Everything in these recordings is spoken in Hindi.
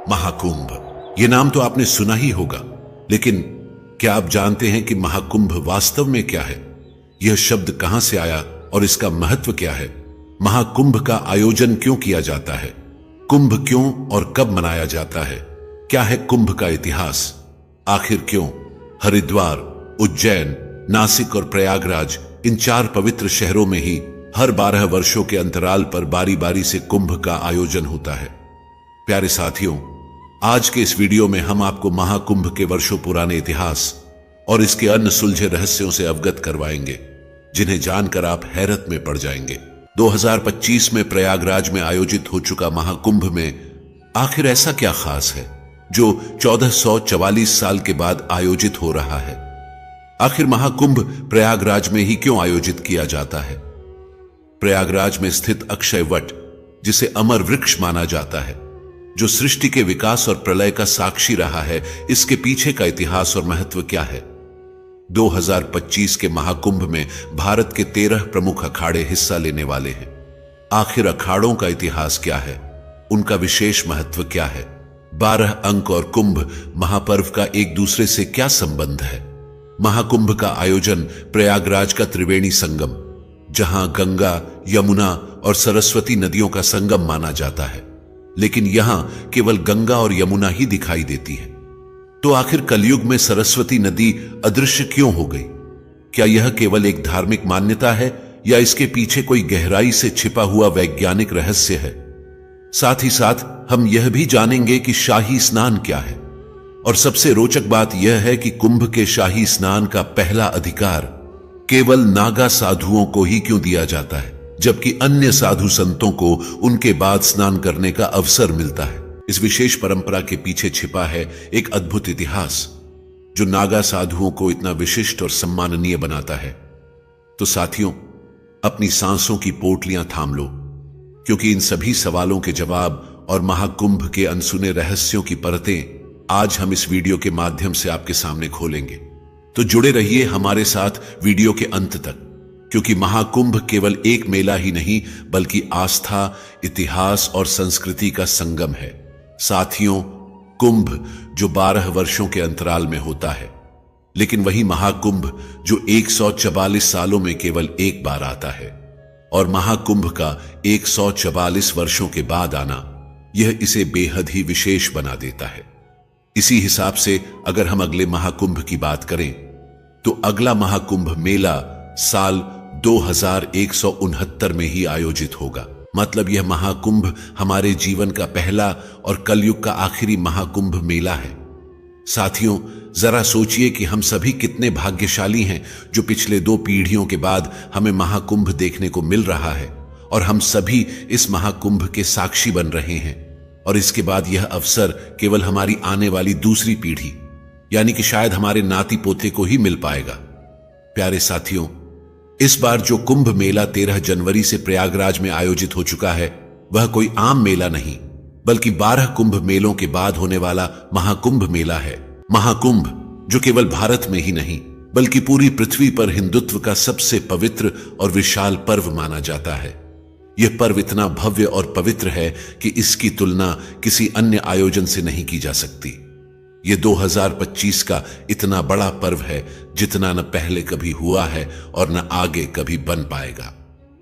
महाकुंभ, ये नाम तो आपने सुना ही होगा, लेकिन क्या आप जानते हैं कि महाकुंभ वास्तव में क्या है? यह शब्द कहां से आया और इसका महत्व क्या है? महाकुंभ का आयोजन क्यों किया जाता है? कुंभ क्यों और कब मनाया जाता है? क्या है कुंभ का इतिहास? आखिर क्यों हरिद्वार, उज्जैन, नासिक और प्रयागराज, इन 4 पवित्र शहरों में ही हर 12 वर्षों के अंतराल पर बारी बारी से कुंभ का आयोजन होता है? प्यारे साथियों, आज के इस वीडियो में हम आपको महाकुंभ के वर्षों पुराने इतिहास और इसके अन्य सुलझे रहस्यों से अवगत करवाएंगे, जिन्हें जानकर आप हैरत में पड़ जाएंगे। 2025 में प्रयागराज में आयोजित हो चुका महाकुंभ में आखिर ऐसा क्या खास है जो 1444 साल के बाद आयोजित हो रहा है? आखिर महाकुंभ प्रयागराज में ही क्यों आयोजित किया जाता है? प्रयागराज में स्थित अक्षय वट, जिसे अमर वृक्ष माना जाता है, जो सृष्टि के विकास और प्रलय का साक्षी रहा है, इसके पीछे का इतिहास और महत्व क्या है? 2025 के महाकुंभ में भारत के 13 प्रमुख अखाड़े हिस्सा लेने वाले हैं। आखिर अखाड़ों का इतिहास क्या है? उनका विशेष महत्व क्या है? 12 अंक और कुंभ महापर्व का एक दूसरे से क्या संबंध है? महाकुंभ का आयोजन प्रयागराज का त्रिवेणी संगम, जहां गंगा, यमुना और सरस्वती नदियों का संगम माना जाता है, लेकिन यहां केवल गंगा और यमुना ही दिखाई देती है। तो आखिर कलयुग में सरस्वती नदी अदृश्य क्यों हो गई? क्या यह केवल एक धार्मिक मान्यता है या इसके पीछे कोई गहराई से छिपा हुआ वैज्ञानिक रहस्य है? साथ ही साथ हम यह भी जानेंगे कि शाही स्नान क्या है, और सबसे रोचक बात यह है कि कुंभ के शाही स्नान का पहला अधिकार केवल नागा साधुओं को ही क्यों दिया जाता है, जबकि अन्य साधु संतों को उनके बाद स्नान करने का अवसर मिलता है। इस विशेष परंपरा के पीछे छिपा है एक अद्भुत इतिहास, जो नागा साधुओं को इतना विशिष्ट और सम्माननीय बनाता है। तो साथियों, अपनी सांसों की पोटलियां थाम लो, क्योंकि इन सभी सवालों के जवाब और महाकुंभ के अनसुने रहस्यों की परतें आज हम इस वीडियो के माध्यम से आपके सामने खोलेंगे। तो जुड़े रहिए हमारे साथ वीडियो के अंत तक, क्योंकि महाकुंभ केवल एक मेला ही नहीं, बल्कि आस्था, इतिहास और संस्कृति का संगम है। साथियों, कुंभ जो 12 वर्षों के अंतराल में होता है, लेकिन वही महाकुंभ जो 144 सालों में केवल एक बार आता है, और महाकुंभ का 144 वर्षों के बाद आना, यह इसे बेहद ही विशेष बना देता है। इसी हिसाब से अगर हम अगले महाकुंभ की बात करें, तो अगला महाकुंभ मेला साल 2169 में ही आयोजित होगा। मतलब यह महाकुंभ हमारे जीवन का पहला और कलयुग का आखिरी महाकुंभ मेला है। साथियों, जरा सोचिए कि हम सभी कितने भाग्यशाली हैं जो पिछले 2 पीढ़ियों के बाद हमें महाकुंभ देखने को मिल रहा है, और हम सभी इस महाकुंभ के साक्षी बन रहे हैं। और इसके बाद यह अवसर केवल हमारी आने वाली दूसरी पीढ़ी, यानी कि शायद हमारे नाती पोते को ही मिल पाएगा। प्यारे साथियों, इस बार जो कुंभ मेला 13 जनवरी से प्रयागराज में आयोजित हो चुका है, वह कोई आम मेला नहीं, बल्कि 12 कुंभ मेलों के बाद होने वाला महाकुंभ मेला है। महाकुंभ जो केवल भारत में ही नहीं, बल्कि पूरी पृथ्वी पर हिंदुत्व का सबसे पवित्र और विशाल पर्व माना जाता है। यह पर्व इतना भव्य और पवित्र है कि इसकी तुलना किसी अन्य आयोजन से नहीं की जा सकती। यह 2025 का इतना बड़ा पर्व है जितना न पहले कभी हुआ है और न आगे कभी बन पाएगा।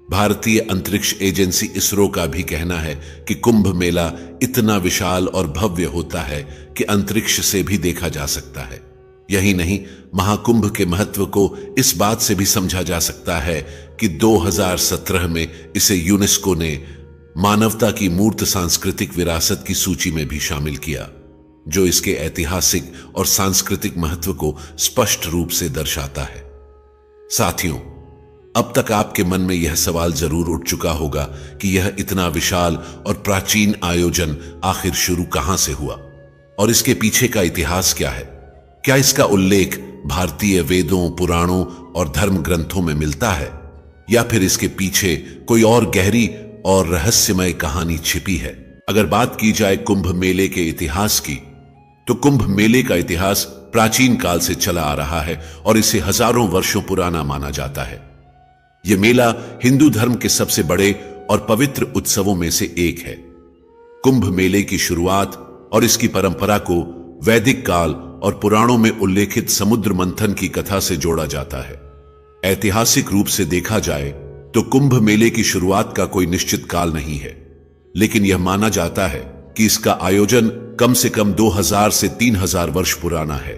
भारतीय अंतरिक्ष एजेंसी इसरो का भी कहना है कि कुंभ मेला इतना विशाल और भव्य होता है कि अंतरिक्ष से भी देखा जा सकता है। यही नहीं, महाकुंभ के महत्व को इस बात से भी समझा जा सकता है कि 2017 में इसे यूनेस्को ने मानवता की मूर्त सांस्कृतिक विरासत की सूची में भी शामिल किया, जो इसके ऐतिहासिक और सांस्कृतिक महत्व को स्पष्ट रूप से दर्शाता है। साथियों, अब तक आपके मन में यह सवाल जरूर उठ चुका होगा कि यह इतना विशाल और प्राचीन आयोजन आखिर शुरू कहां से हुआ, और इसके पीछे का इतिहास क्या है? क्या इसका उल्लेख भारतीय वेदों, पुराणों और धर्म ग्रंथों में मिलता है, या फिर इसके पीछे कोई और गहरी और रहस्यमय कहानी छिपी है? अगर बात की जाए कुंभ मेले के इतिहास की, तो कुंभ मेले का इतिहास प्राचीन काल से चला आ रहा है और इसे हजारों वर्षों पुराना माना जाता है। यह मेला हिंदू धर्म के सबसे बड़े और पवित्र उत्सवों में से एक है। कुंभ मेले की शुरुआत और इसकी परंपरा को वैदिक काल और पुराणों में उल्लेखित समुद्र मंथन की कथा से जोड़ा जाता है। ऐतिहासिक रूप से देखा जाए तो कुंभ मेले की शुरुआत का कोई निश्चित काल नहीं है, लेकिन यह माना जाता है कि इसका आयोजन कम से कम 2000 से 3000 वर्ष पुराना है।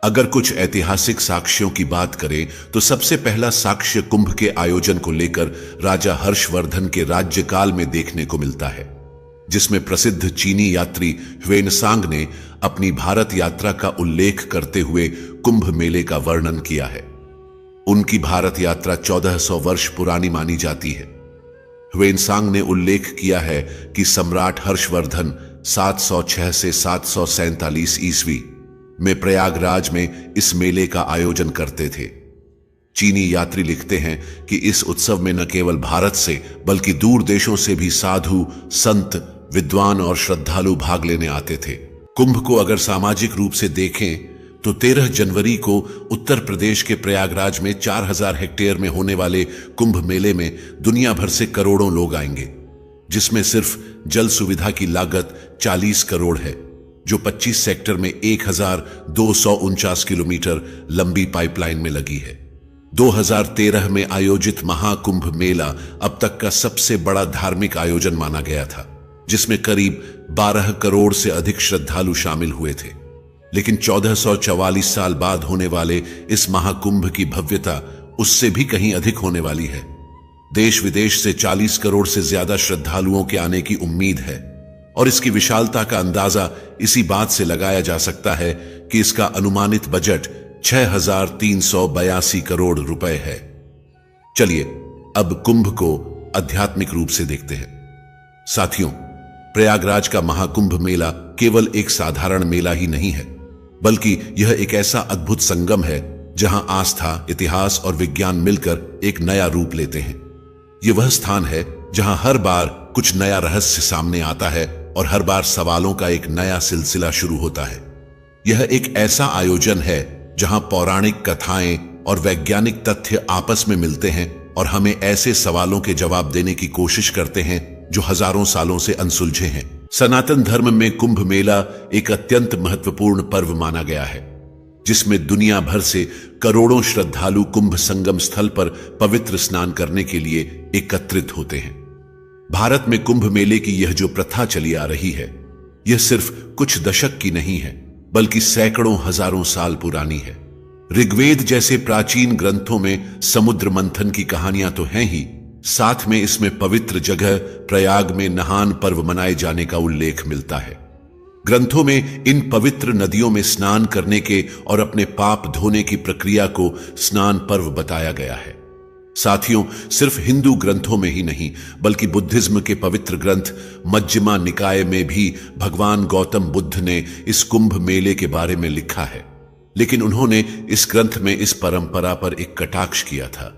अगर कुछ ऐतिहासिक साक्ष्यों की बात करें तो सबसे पहला साक्ष्य कुंभ के आयोजन को लेकर राजा हर्षवर्धन के राज्यकाल में देखने को मिलता है, जिसमें प्रसिद्ध चीनी यात्री ह्वेनसांग ने अपनी भारत यात्रा का उल्लेख करते हुए कुंभ मेले का वर्णन किया है। उनकी भारत यात्रा 1400 वर्ष पुरानी मानी जाती है। ह्वेनसांग ने उल्लेख किया है कि सम्राट हर्षवर्धन 706 से 747 ईस्वी में प्रयागराज में इस मेले का आयोजन करते थे। चीनी यात्री लिखते हैं कि इस उत्सव में न केवल भारत से बल्कि दूर देशों से भी साधु, संत, विद्वान और श्रद्धालु भाग लेने आते थे। कुंभ को अगर सामाजिक रूप से देखें तो 13 जनवरी को उत्तर प्रदेश के प्रयागराज में 4000 हेक्टेयर में होने वाले कुंभ मेले में दुनिया भर से करोड़ों लोग आएंगे, जिसमें सिर्फ जल सुविधा की लागत 40 करोड़ है, जो 25 सेक्टर में 1249 किलोमीटर लंबी पाइपलाइन में लगी है। 2013 में आयोजित महाकुंभ मेला अब तक का सबसे बड़ा धार्मिक आयोजन माना गया था, जिसमें करीब 12 करोड़ से अधिक श्रद्धालु शामिल हुए थे। लेकिन 1444 साल बाद होने वाले इस महाकुंभ की भव्यता उससे भी कहीं अधिक होने वाली है। देश विदेश से 40 करोड़ से ज्यादा श्रद्धालुओं के आने की उम्मीद है और इसकी विशालता का अंदाजा इसी बात से लगाया जा सकता है कि इसका अनुमानित बजट 6382 करोड़ रुपए है। चलिए अब कुंभ को आध्यात्मिक रूप से देखते हैं। साथियों, प्रयागराज का महाकुंभ मेला केवल एक साधारण मेला ही नहीं है, बल्कि यह एक ऐसा अद्भुत संगम है जहां आस्था, इतिहास और विज्ञान मिलकर एक नया रूप लेते हैं। यह वह स्थान है जहां हर बार कुछ नया रहस्य सामने आता है और हर बार सवालों का एक नया सिलसिला शुरू होता है। यह एक ऐसा आयोजन है जहां पौराणिक कथाएं और वैज्ञानिक तथ्य आपस में मिलते हैं और हमें ऐसे सवालों के जवाब देने की कोशिश करते हैं जो हजारों सालों से अनसुलझे हैं। सनातन धर्म में कुंभ मेला एक अत्यंत महत्वपूर्ण पर्व माना गया है, जिसमें दुनिया भर से करोड़ों श्रद्धालु कुंभ संगम स्थल पर पवित्र स्नान करने के लिए एकत्रित होते हैं। भारत में कुंभ मेले की यह जो प्रथा चली आ रही है, यह सिर्फ कुछ दशक की नहीं है, बल्कि सैकड़ों हजारों साल पुरानी है। ऋग्वेद जैसे प्राचीन ग्रंथों में समुद्र मंथन की कहानियां तो हैं ही, साथ में इसमें पवित्र जगह प्रयाग में नहान पर्व मनाए जाने का उल्लेख मिलता है। ग्रंथों में इन पवित्र नदियों में स्नान करने के और अपने पाप धोने की प्रक्रिया को स्नान पर्व बताया गया है। साथियों, सिर्फ हिंदू ग्रंथों में ही नहीं, बल्कि बुद्धिज्म के पवित्र ग्रंथ मज्जिमा निकाय में भी भगवान गौतम बुद्ध ने इस कुंभ मेले के बारे में लिखा है। लेकिन उन्होंने इस ग्रंथ में इस परंपरा पर एक कटाक्ष किया था।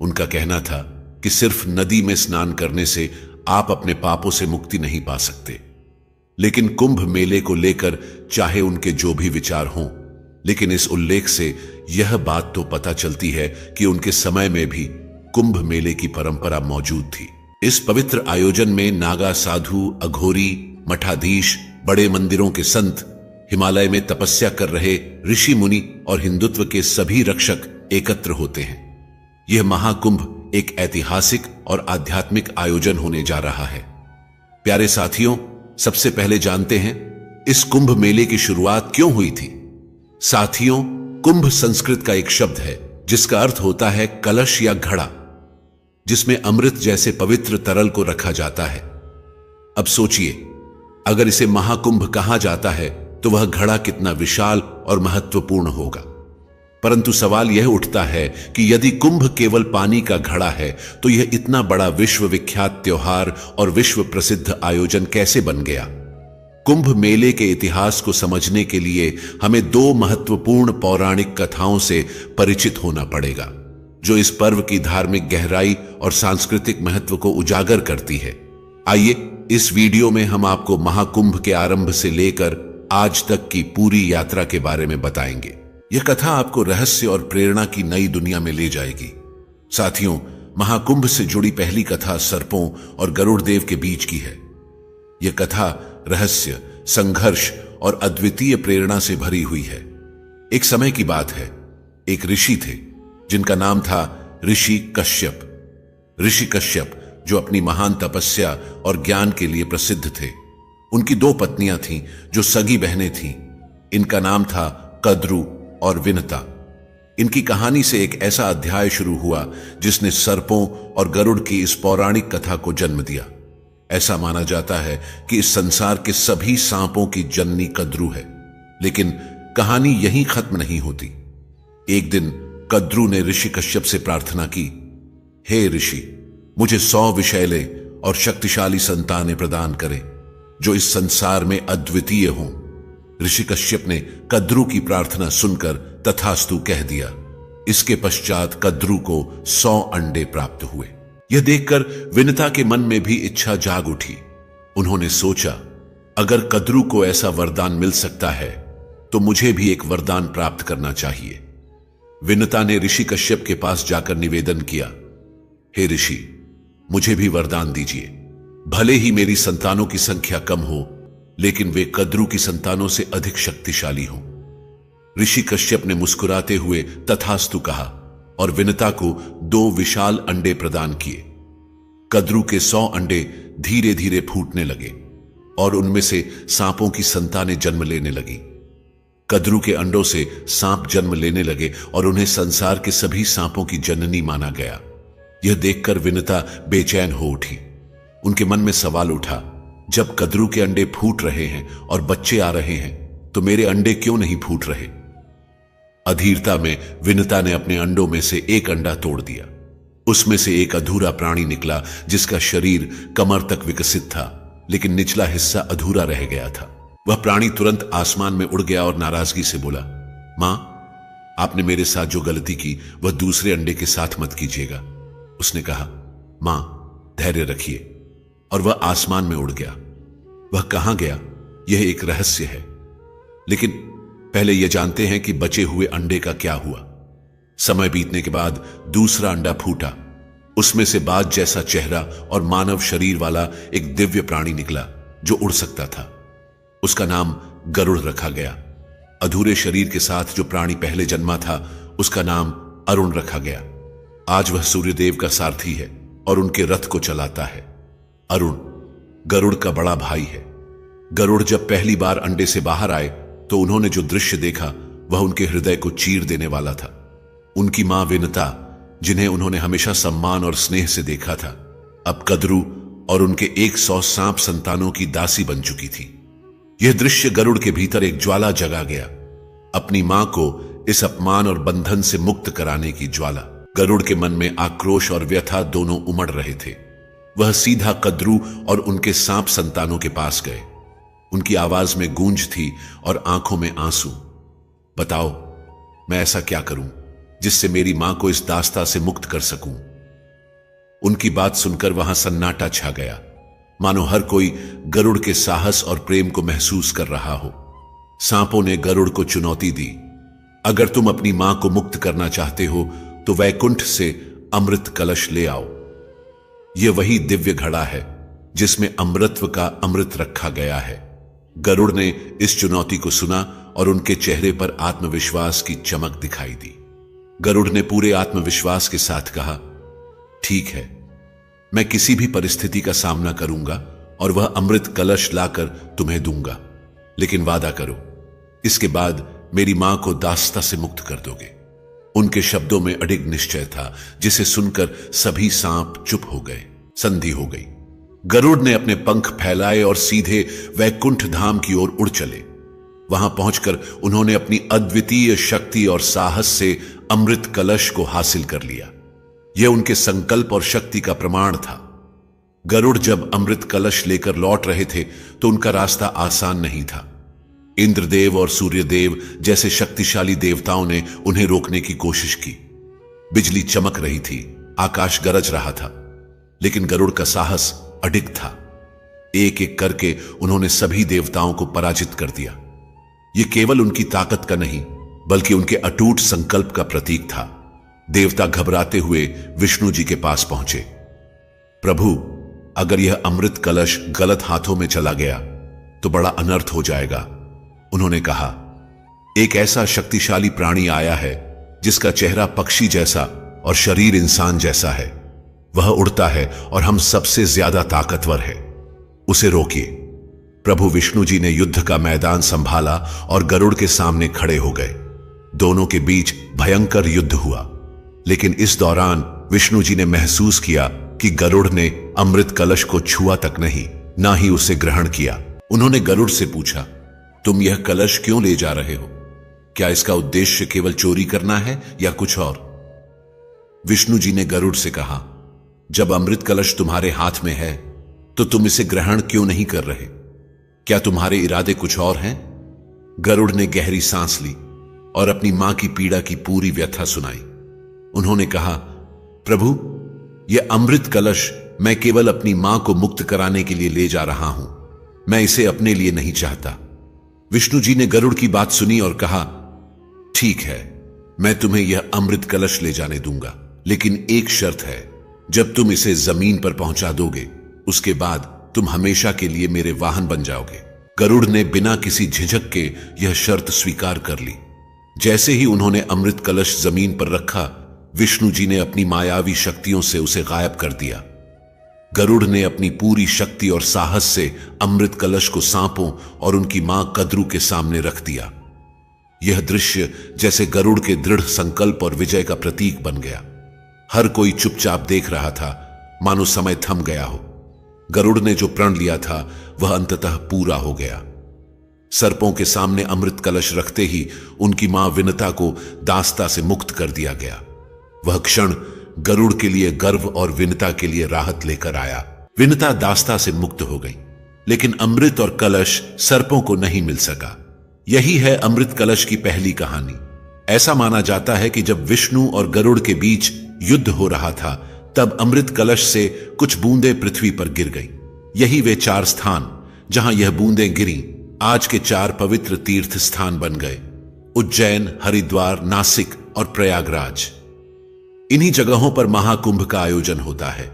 उनका कहना था कि सिर्फ नदी में स्नान करने से आप अपने पापों से मुक्ति नहीं पा सकते। लेकिन कुंभ मेले को लेकर चाहे उनके जो भी विचार हों, लेकिन इस उल्लेख से यह बात तो पता चलती है कि उनके समय में भी कुंभ मेले की परंपरा मौजूद थी। इस पवित्र आयोजन में नागा साधु, अघोरी, मठाधीश, बड़े मंदिरों के संत, हिमालय में तपस्या कर रहे ऋषि मुनि और हिंदुत्व के सभी रक्षक एकत्र होते हैं। यह महाकुंभ एक ऐतिहासिक और आध्यात्मिक आयोजन होने जा रहा है। प्यारे साथियों, सबसे पहले जानते हैं इस कुंभ मेले की शुरुआत क्यों हुई थी। साथियों, कुंभ संस्कृत का एक शब्द है जिसका अर्थ होता है कलश या घड़ा, जिसमें अमृत जैसे पवित्र तरल को रखा जाता है। अब सोचिए, अगर इसे महाकुंभ कहा जाता है तो वह घड़ा कितना विशाल और महत्वपूर्ण होगा। परंतु सवाल यह उठता है कि यदि कुंभ केवल पानी का घड़ा है तो यह इतना बड़ा विश्व विख्यात त्योहार और विश्व प्रसिद्ध आयोजन कैसे बन गया। कुंभ मेले के इतिहास को समझने के लिए हमें दो महत्वपूर्ण पौराणिक कथाओं से परिचित होना पड़ेगा, जो इस पर्व की धार्मिक गहराई और सांस्कृतिक महत्व को उजागर करती है। आइए इस वीडियो में हम आपको महाकुंभ के आरंभ से लेकर आज तक की पूरी यात्रा के बारे में बताएंगे। यह कथा आपको रहस्य और प्रेरणा की नई दुनिया में ले जाएगी। साथियों, महाकुंभ से जुड़ी पहली कथा सर्पों और गरुड़ देव के बीच की है। यह कथा रहस्य, संघर्ष और अद्वितीय प्रेरणा से भरी हुई है। एक समय की बात है, एक ऋषि थे जिनका नाम था ऋषि कश्यप। ऋषि कश्यप जो अपनी महान तपस्या और ज्ञान के लिए प्रसिद्ध थे। उनकी दो पत्नियां थीं जो सगी बहनें थीं। इनका नाम था कद्रू और विनता। इनकी कहानी से एक ऐसा अध्याय शुरू हुआ जिसने सर्पों और गरुड़ की इस पौराणिक कथा को जन्म दिया। ऐसा माना जाता है कि इस संसार के सभी सांपों की जननी कद्रू है। लेकिन कहानी यहीं खत्म नहीं होती। एक दिन कद्रू ने ऋषि कश्यप से प्रार्थना की, हे ऋषि, मुझे 100 विषैले और शक्तिशाली संतानें प्रदान करें जो इस संसार में अद्वितीय हों। ऋषि कश्यप ने कद्रू की प्रार्थना सुनकर तथास्तु कह दिया। इसके पश्चात कद्रू को 100 अंडे प्राप्त हुए। यह देखकर विनता के मन में भी इच्छा जाग उठी। उन्होंने सोचा, अगर कद्रू को ऐसा वरदान मिल सकता है तो मुझे भी एक वरदान प्राप्त करना चाहिए। विनता ने ऋषि कश्यप के पास जाकर निवेदन किया, हे ऋषि, मुझे भी वरदान दीजिए। भले ही मेरी संतानों की संख्या कम हो, लेकिन वे कद्रू की संतानों से अधिक शक्तिशाली हों। ऋषि कश्यप ने मुस्कुराते हुए तथास्तु कहा और विनता को 2 विशाल अंडे प्रदान किए। कद्रू के 100 अंडे धीरे धीरे फूटने लगे और उनमें से सांपों की संतानें जन्म लेने लगी। कद्रू के अंडों से सांप जन्म लेने लगे और उन्हें संसार के सभी सांपों की जननी माना गया। यह देखकर विनता बेचैन हो उठी। उनके मन में सवाल उठा, जब कद्रू के अंडे फूट रहे हैं और बच्चे आ रहे हैं तो मेरे अंडे क्यों नहीं फूट रहे? अधीरता में विनता ने अपने अंडों में से एक अंडा तोड़ दिया। उसमें से एक अधूरा प्राणी निकला जिसका शरीर कमर तक विकसित था, लेकिन निचला हिस्सा अधूरा रह गया था। वह प्राणी तुरंत आसमान में उड़ गया और नाराजगी से बोला, मां, आपने मेरे साथ जो गलती की वह दूसरे अंडे के साथ मत कीजिएगा। उसने कहा, मां, धैर्य रखिए। और वह आसमान में उड़ गया। वह कहां गया यह एक रहस्य है, लेकिन पहले यह जानते हैं कि बचे हुए अंडे का क्या हुआ। समय बीतने के बाद दूसरा अंडा फूटा। उसमें से बाज जैसा चेहरा और मानव शरीर वाला एक दिव्य प्राणी निकला जो उड़ सकता था। उसका नाम गरुड़ रखा गया। अधूरे शरीर के साथ जो प्राणी पहले जन्मा था उसका नाम अरुण रखा गया। आज वह सूर्यदेव का सारथी है और उनके रथ को चलाता है। अरुण गरुड़ का बड़ा भाई है। गरुड़ जब पहली बार अंडे से बाहर आए तो उन्होंने जो दृश्य देखा वह उनके हृदय को चीर देने वाला था। उनकी मां विनता, जिन्हें उन्होंने हमेशा सम्मान और स्नेह से देखा था, अब कद्रू और उनके 100 सांप संतानों की दासी बन चुकी थी। यह दृश्य गरुड़ के भीतर एक ज्वाला जगा गया, अपनी मां को इस अपमान और बंधन से मुक्त कराने की ज्वाला। गरुड़ के मन में आक्रोश और व्यथा दोनों उमड़ रहे थे। वह सीधा कद्रू और उनके सांप संतानों के पास गए। उनकी आवाज में गूंज थी और आंखों में आंसू। बताओ, मैं ऐसा क्या करूं जिससे मेरी मां को इस दास्ता से मुक्त कर सकूं? उनकी बात सुनकर वहां सन्नाटा छा गया, मानो हर कोई गरुड़ के साहस और प्रेम को महसूस कर रहा हो। सांपों ने गरुड़ को चुनौती दी, अगर तुम अपनी मां को मुक्त करना चाहते हो तो वैकुंठ से अमृत कलश ले आओ। यह वही दिव्य घड़ा है जिसमें अमृतत्व का अमृत रखा गया है। गरुड़ ने इस चुनौती को सुना और उनके चेहरे पर आत्मविश्वास की चमक दिखाई दी। गरुड़ ने पूरे आत्मविश्वास के साथ कहा, ठीक है, मैं किसी भी परिस्थिति का सामना करूंगा और वह अमृत कलश लाकर तुम्हें दूंगा, लेकिन वादा करो, इसके बाद मेरी मां को दास्ता से मुक्त कर दोगे। उनके शब्दों में अडिग निश्चय था, जिसे सुनकर सभी सांप चुप हो गए। संधि हो गई। गरुड़ ने अपने पंख फैलाए और सीधे वैकुंठ धाम की ओर उड़ चले। वहां पहुंचकर उन्होंने अपनी अद्वितीय शक्ति और साहस से अमृत कलश को हासिल कर लिया। यह उनके संकल्प और शक्ति का प्रमाण था। गरुड़ जब अमृत कलश लेकर लौट रहे थे तो उनका रास्ता आसान नहीं था। इंद्रदेव और सूर्यदेव जैसे शक्तिशाली देवताओं ने उन्हें रोकने की कोशिश की। बिजली चमक रही थी, आकाश गरज रहा था, लेकिन गरुड़ का साहस अडिग था। एक एक करके उन्होंने सभी देवताओं को पराजित कर दिया। यह केवल उनकी ताकत का नहीं, बल्कि उनके अटूट संकल्प का प्रतीक था। देवता घबराते हुए विष्णु जी के पास पहुंचे। प्रभु, अगर यह अमृत कलश गलत हाथों में चला गया तो बड़ा अनर्थ हो जाएगा। उन्होंने कहा, एक ऐसा शक्तिशाली प्राणी आया है जिसका चेहरा पक्षी जैसा और शरीर इंसान जैसा है। वह उड़ता है और हम सबसे ज्यादा ताकतवर है। उसे रोकिए। प्रभु विष्णु जी ने युद्ध का मैदान संभाला और गरुड़ के सामने खड़े हो गए। दोनों के बीच भयंकर युद्ध हुआ, लेकिन इस दौरान विष्णु जी ने महसूस किया कि गरुड़ ने अमृत कलश को छुआ तक नहीं, ना ही उसे ग्रहण किया। उन्होंने गरुड़ से पूछा, तुम यह कलश क्यों ले जा रहे हो? क्या इसका उद्देश्य केवल चोरी करना है या कुछ और? विष्णु जी ने गरुड़ से कहा, जब अमृत कलश तुम्हारे हाथ में है तो तुम इसे ग्रहण क्यों नहीं कर रहे? क्या तुम्हारे इरादे कुछ और हैं? गरुड़ ने गहरी सांस ली और अपनी मां की पीड़ा की पूरी व्यथा सुनाई। उन्होंने कहा, प्रभु, यह अमृत कलश मैं केवल अपनी मां को मुक्त कराने के लिए ले जा रहा हूं, मैं इसे अपने लिए नहीं चाहता। विष्णु जी ने गरुड़ की बात सुनी और कहा, ठीक है, मैं तुम्हें यह अमृत कलश ले जाने दूंगा, लेकिन एक शर्त है, जब तुम इसे जमीन पर पहुंचा दोगे उसके बाद तुम हमेशा के लिए मेरे वाहन बन जाओगे। गरुड़ ने बिना किसी झिझक के यह शर्त स्वीकार कर ली। जैसे ही उन्होंने अमृत कलश जमीन पर रखा, विष्णु जी ने अपनी मायावी शक्तियों से उसे गायब कर दिया। गरुड़ ने अपनी पूरी शक्ति और साहस से अमृत कलश को सांपों और उनकी मां कद्रू के सामने रख दिया। यह दृश्य जैसे गरुड़ के दृढ़ संकल्प और विजय का प्रतीक बन गया। हर कोई चुपचाप देख रहा था, मानो समय थम गया हो। गरुड़ ने जो प्रण लिया था वह अंततः पूरा हो गया। सर्पों के सामने अमृत कलश रखते ही उनकी मां विनता को दास्ता से मुक्त कर दिया गया। वह क्षण गरुड़ के लिए गर्व और विनता के लिए राहत लेकर आया। विनता दास्ता से मुक्त हो गई, लेकिन अमृत और कलश सर्पों को नहीं मिल सका। यही है अमृत कलश की पहली कहानी। ऐसा माना जाता है कि जब विष्णु और गरुड़ के बीच युद्ध हो रहा था, तब अमृत कलश से कुछ बूंदें पृथ्वी पर गिर गईं। यही वे 4 स्थान जहां यह बूंदें गिरी आज के 4 पवित्र तीर्थ स्थान बन गए: उज्जैन, हरिद्वार, नासिक और प्रयागराज। इन्हीं जगहों पर महाकुंभ का आयोजन होता है।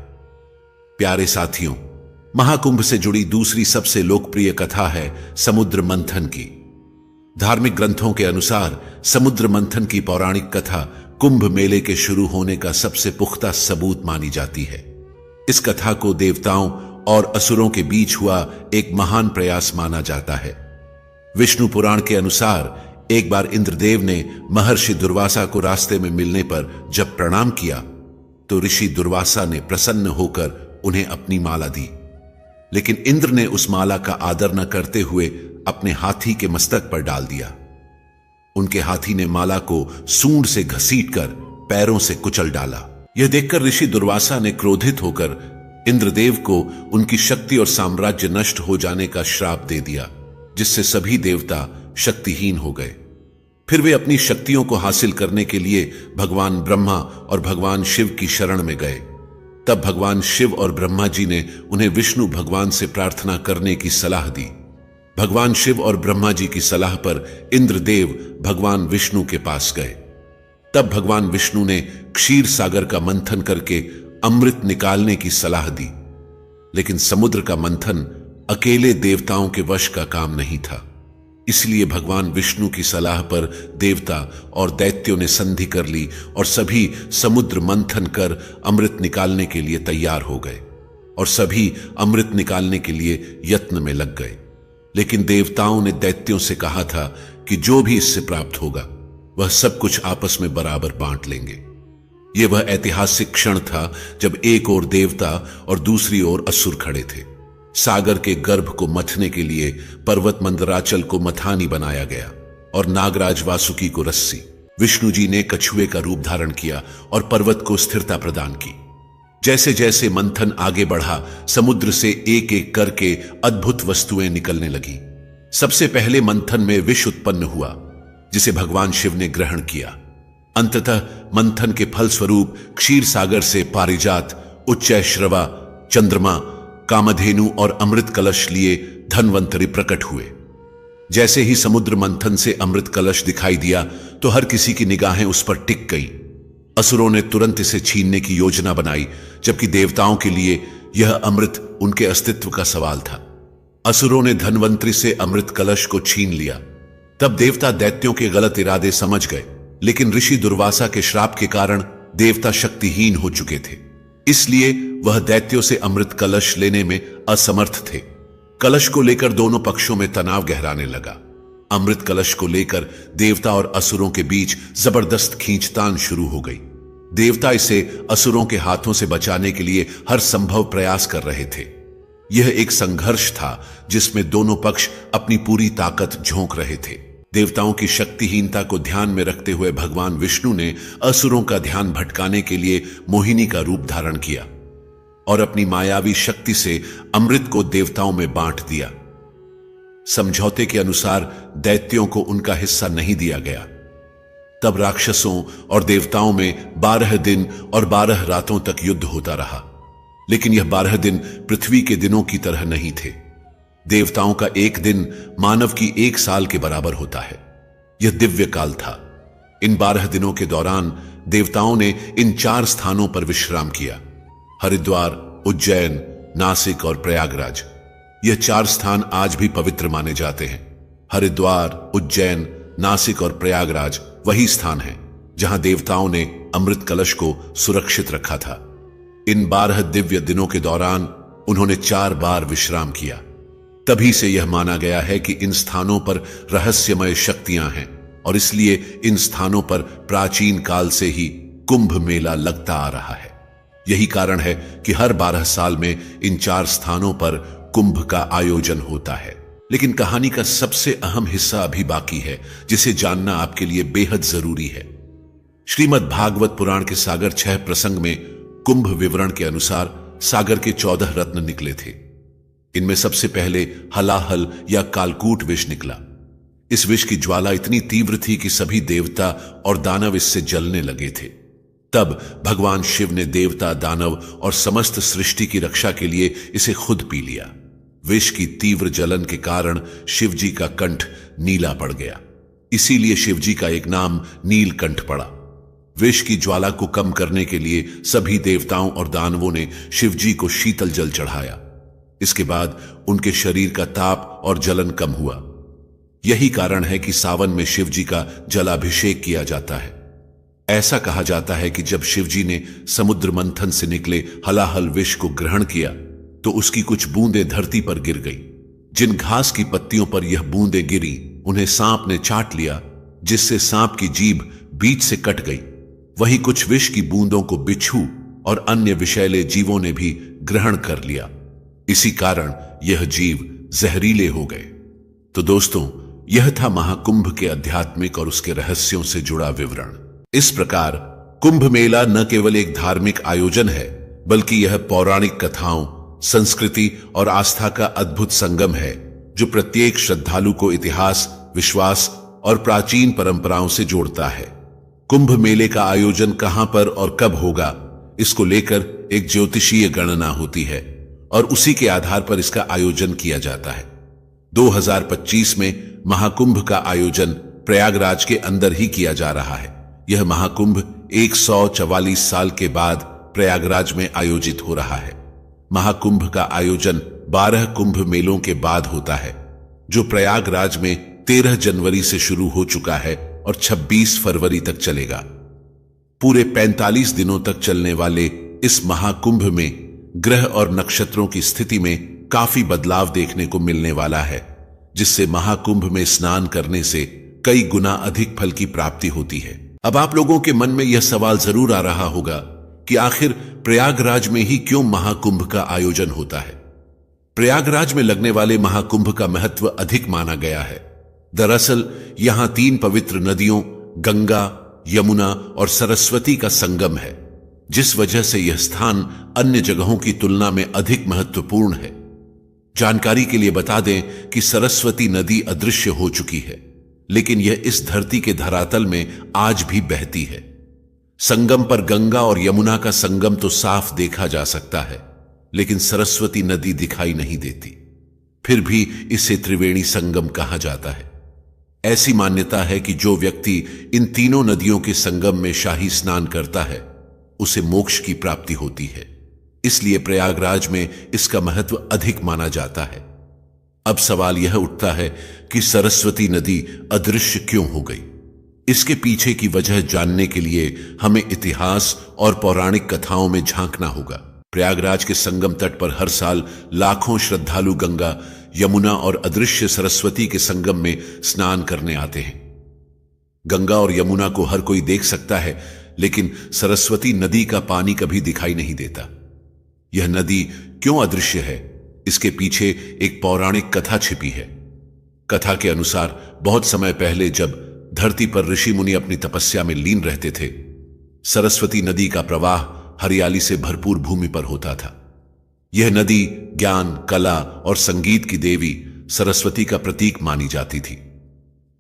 प्यारे साथियों, महाकुंभ से जुड़ी दूसरी सबसे लोकप्रिय कथा है समुद्र मंथन की। धार्मिक ग्रंथों के अनुसार समुद्र मंथन की पौराणिक कथा कुंभ मेले के शुरू होने का सबसे पुख्ता सबूत मानी जाती है। इस कथा को देवताओं और असुरों के बीच हुआ एक महान प्रयास माना जाता है। विष्णु पुराण के अनुसार एक बार इंद्रदेव ने महर्षि दुर्वासा को रास्ते में मिलने पर जब प्रणाम किया तो ऋषि दुर्वासा ने प्रसन्न होकर उन्हें अपनी माला दी, लेकिन इंद्र ने उस माला का आदर न करते हुए अपने हाथी के मस्तक पर डाल दिया। उनके हाथी ने माला को सूंड से घसीटकर पैरों से कुचल डाला। यह देखकर ऋषि दुर्वासा ने क्रोधित होकर इंद्रदेव को उनकी शक्ति और साम्राज्य नष्ट हो जाने का श्राप दे दिया, जिससे सभी देवता शक्तिहीन हो गए। फिर वे अपनी शक्तियों को हासिल करने के लिए भगवान ब्रह्मा और भगवान शिव की शरण में गए। तब भगवान शिव और ब्रह्मा जी ने उन्हें विष्णु भगवान से प्रार्थना करने की सलाह दी। भगवान शिव और ब्रह्मा जी की सलाह पर इंद्रदेव भगवान विष्णु के पास गए। तब भगवान विष्णु ने क्षीर सागर का मंथन करके अमृत निकालने की सलाह दी, लेकिन समुद्र का मंथन अकेले देवताओं के वश का काम नहीं था। इसलिए भगवान विष्णु की सलाह पर देवता और दैत्यों ने संधि कर ली और सभी समुद्र मंथन कर अमृत निकालने के लिए तैयार हो गए और सभी अमृत निकालने के लिए यत्न में लग गए। लेकिन देवताओं ने दैत्यों से कहा था कि जो भी इससे प्राप्त होगा वह सब कुछ आपस में बराबर बांट लेंगे। यह वह ऐतिहासिक क्षण था जब एक ओर देवता और दूसरी ओर असुर खड़े थे। सागर के गर्भ को मथने के लिए पर्वत मंदराचल को मथानी बनाया गया और नागराज वासुकी को रस्सी। विष्णु जी ने कछुए का रूप धारण किया और पर्वत को स्थिरता प्रदान की। जैसे जैसे मंथन आगे बढ़ा, समुद्र से एक एक करके अद्भुत वस्तुएं निकलने लगी। सबसे पहले मंथन में विष उत्पन्न हुआ, जिसे भगवान शिव ने ग्रहण किया। अंततः मंथन के फलस्वरूप क्षीर सागर से पारिजात, उच्चैश्रवा, चंद्रमा, कामधेनु और अमृत कलश लिए धन्वंतरि प्रकट हुए। जैसे ही समुद्र मंथन से अमृत कलश दिखाई दिया तो हर किसी की निगाहें उस पर टिक गईं। असुरों ने तुरंत इसे छीनने की योजना बनाई, जबकि देवताओं के लिए यह अमृत उनके अस्तित्व का सवाल था। असुरों ने धन्वंतरी से अमृत कलश को छीन लिया। तब देवता दैत्यों के गलत इरादे समझ गए, लेकिन ऋषि दुर्वासा के श्राप के कारण देवता शक्तिहीन हो चुके थे। इसलिए वह दैत्यों से अमृत कलश लेने में असमर्थ थे। कलश को लेकर दोनों पक्षों में तनाव गहराने लगा। अमृत कलश को लेकर देवता और असुरों के बीच जबरदस्त खींचतान शुरू हो गई। देवता इसे असुरों के हाथों से बचाने के लिए हर संभव प्रयास कर रहे थे। यह एक संघर्ष था जिसमें दोनों पक्ष अपनी पूरी ताकत झोंक रहे थे। देवताओं की शक्तिहीनता को ध्यान में रखते हुए भगवान विष्णु ने असुरों का ध्यान भटकाने के लिए मोहिनी का रूप धारण किया और अपनी मायावी शक्ति से अमृत को देवताओं में बांट दिया। समझौते के अनुसार दैत्यों को उनका हिस्सा नहीं दिया गया। तब राक्षसों और देवताओं में 12 दिन और 12 रातों तक युद्ध होता रहा, लेकिन यह 12 दिन पृथ्वी के दिनों की तरह नहीं थे। देवताओं का एक दिन मानव की 1 साल के बराबर होता है। यह दिव्य काल था। इन 12 दिनों के दौरान देवताओं ने इन 4 स्थानों पर विश्राम किया: हरिद्वार, उज्जैन, नासिक और प्रयागराज। यह 4 स्थान आज भी पवित्र माने जाते हैं। हरिद्वार, उज्जैन, नासिक और प्रयागराज वही स्थान हैं जहां देवताओं ने अमृत कलश को सुरक्षित रखा था। इन 12 दिव्य दिनों के दौरान उन्होंने 4 बार विश्राम किया। तभी से यह माना गया है कि इन स्थानों पर रहस्यमय शक्तियां हैं और इसलिए इन स्थानों पर प्राचीन काल से ही कुंभ मेला लगता आ रहा है। यही कारण है कि हर 12 साल में इन 4 स्थानों पर कुंभ का आयोजन होता है। लेकिन कहानी का सबसे अहम हिस्सा अभी बाकी है, जिसे जानना आपके लिए बेहद जरूरी है। श्रीमद् भागवत पुराण के सागर 6 प्रसंग में कुंभ विवरण के अनुसार सागर के 14 रत्न निकले थे। इनमें सबसे पहले हलाहल या कालकूट विष निकला। इस विष की ज्वाला इतनी तीव्र थी कि सभी देवता और दानव इससे जलने लगे थे। तब भगवान शिव ने देवता, दानव और समस्त सृष्टि की रक्षा के लिए इसे खुद पी लिया। विष की तीव्र जलन के कारण शिवजी का कंठ नीला पड़ गया। इसीलिए शिवजी का एक नाम नीलकंठ पड़ा। विष की ज्वाला को कम करने के लिए सभी देवताओं और दानवों ने शिवजी को शीतल जल चढ़ाया। इसके बाद उनके शरीर का ताप और जलन कम हुआ। यही कारण है कि सावन में शिवजी का जलाभिषेक किया जाता है। ऐसा कहा जाता है कि जब शिवजी ने समुद्र मंथन से निकले हलाहल विष को ग्रहण किया तो उसकी कुछ बूंदें धरती पर गिर गई। जिन घास की पत्तियों पर यह बूंदें गिरी उन्हें सांप ने चाट लिया, जिससे सांप की जीभ बीच से कट गई। वहीं कुछ विष की बूंदों को बिच्छू और अन्य विषैले जीवों ने भी ग्रहण कर लिया। इसी कारण यह जीव जहरीले हो गए। तो दोस्तों, यह था महाकुंभ के आध्यात्मिक और उसके रहस्यों से जुड़ा विवरण। इस प्रकार कुंभ मेला न केवल एक धार्मिक आयोजन है, बल्कि यह पौराणिक कथाओं, संस्कृति और आस्था का अद्भुत संगम है, जो प्रत्येक श्रद्धालु को इतिहास, विश्वास और प्राचीन परंपराओं से जोड़ता है। कुंभ मेले का आयोजन कहां पर और कब होगा, इसको लेकर एक ज्योतिषीय गणना होती है और उसी के आधार पर इसका आयोजन किया जाता है। 2025 में महाकुंभ का आयोजन प्रयागराज के अंदर ही किया जा रहा है। यह महाकुंभ 144 साल के बाद प्रयागराज में आयोजित हो रहा है। महाकुंभ का आयोजन 12 कुंभ मेलों के बाद होता है, जो प्रयागराज में 13 जनवरी से शुरू हो चुका है और 26 फरवरी तक चलेगा। पूरे 45 दिनों तक चलने वाले इस महाकुंभ में ग्रह और नक्षत्रों की स्थिति में काफी बदलाव देखने को मिलने वाला है, जिससे महाकुंभ में स्नान करने से कई गुना अधिक फल की प्राप्ति होती है। अब आप लोगों के मन में यह सवाल जरूर आ रहा होगा कि आखिर प्रयागराज में ही क्यों महाकुंभ का आयोजन होता है। प्रयागराज में लगने वाले महाकुंभ का महत्व अधिक माना गया है। दरअसल यहां 3 पवित्र नदियों गंगा, यमुना और सरस्वती का संगम है, जिस वजह से यह स्थान अन्य जगहों की तुलना में अधिक महत्वपूर्ण है। जानकारी के लिए बता दें कि सरस्वती नदी अदृश्य हो चुकी है, लेकिन यह इस धरती के धरातल में आज भी बहती है। संगम पर गंगा और यमुना का संगम तो साफ देखा जा सकता है, लेकिन सरस्वती नदी दिखाई नहीं देती। फिर भी इसे त्रिवेणी संगम कहा जाता है। ऐसी मान्यता है कि जो व्यक्ति इन तीनों नदियों के संगम में शाही स्नान करता है, उसे मोक्ष की प्राप्ति होती है। इसलिए प्रयागराज में इसका महत्व अधिक माना जाता है। अब सवाल यह उठता है कि सरस्वती नदी अदृश्य क्यों हो गई। इसके पीछे की वजह जानने के लिए हमें इतिहास और पौराणिक कथाओं में झांकना होगा। प्रयागराज के संगम तट पर हर साल लाखों श्रद्धालु गंगा, यमुना और अदृश्य सरस्वती के संगम में स्नान करने आते हैं। गंगा और यमुना को हर कोई देख सकता है, लेकिन सरस्वती नदी का पानी कभी दिखाई नहीं देता। यह नदी क्यों अदृश्य है, इसके पीछे एक पौराणिक कथा छिपी है। कथा के अनुसार बहुत समय पहले जब धरती पर ऋषि मुनि अपनी तपस्या में लीन रहते थे, सरस्वती नदी का प्रवाह हरियाली से भरपूर भूमि पर होता था। यह नदी ज्ञान, कला और संगीत की देवी सरस्वती का प्रतीक मानी जाती थी।